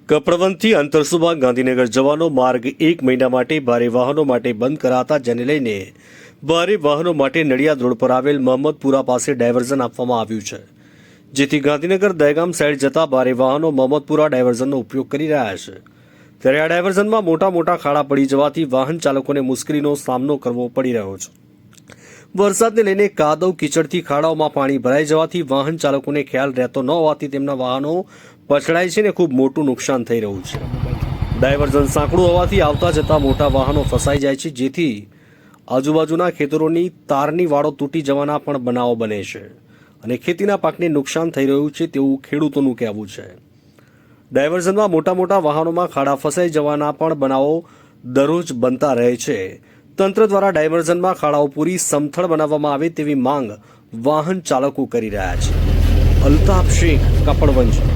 કપડવંતથી અંતરસુબા ગાંધીનગર જવાનો માર્ગ 1 મહિના માટે ભારે વાહનો માટે બંધ કરાતા જેને લઈને ભારે વાહનો માટે નડિયાદ રોડ પર આવેલ મહમ્મદપુરા પાસે ડાયવર્ઝન આપવામાં આવ્યું છે, જેથી ગાંધીનગર દહેગામ સાઈડ જતા ભારે વાહનો મહમ્મદપુરા ડાયવર્ઝનનો ઉપયોગ કરી રહ્યા છે। ત્યારે આ ડાયવર્ઝનમાં મોટા ખાડા પડી જવાથી વાહન ચાલકોને મુશ્કેલીનો સામનો કરવો પડી રહ્યો છે। વરસાદને લઈને કાદવ કીચડથી ખાડાઓમાં પાણી ભરાઈ જવાથી વાહન ચાલકોને ખ્યાલ રહેતો ન હોવાથી તેમના વાહનો પછડાય છે ને ખૂબ મોટું નુકસાન થઈ રહ્યું છે। ડાયવર્ઝન સાંકડું હોવાથી આવતા જતા મોટા વાહનો ફસાઈ જાય છે, જેથી આજુબાજુના ખેતરોની તારની વાળો તૂટી જવાના પણ બનાવો બને છે અને ખેતીના પાકને નુકસાન થઈ રહ્યું છે તેવું ખેડૂતોનું કહેવું છે। ડાયવર્ઝનમાં મોટા વાહનોમાં ખાડા ફસાઈ જવાના પણ બનાવો દરરોજ બનતા રહે છે। તંત્ર દ્વારા ડાયવર્ઝનમાં ખાડાઓ પૂરી સમથળ બનાવવામાં આવે તેવી માંગ વાહન ચાલકો કરી રહ્યા છે। અલ્તાફ શેખ, કપડવંજ।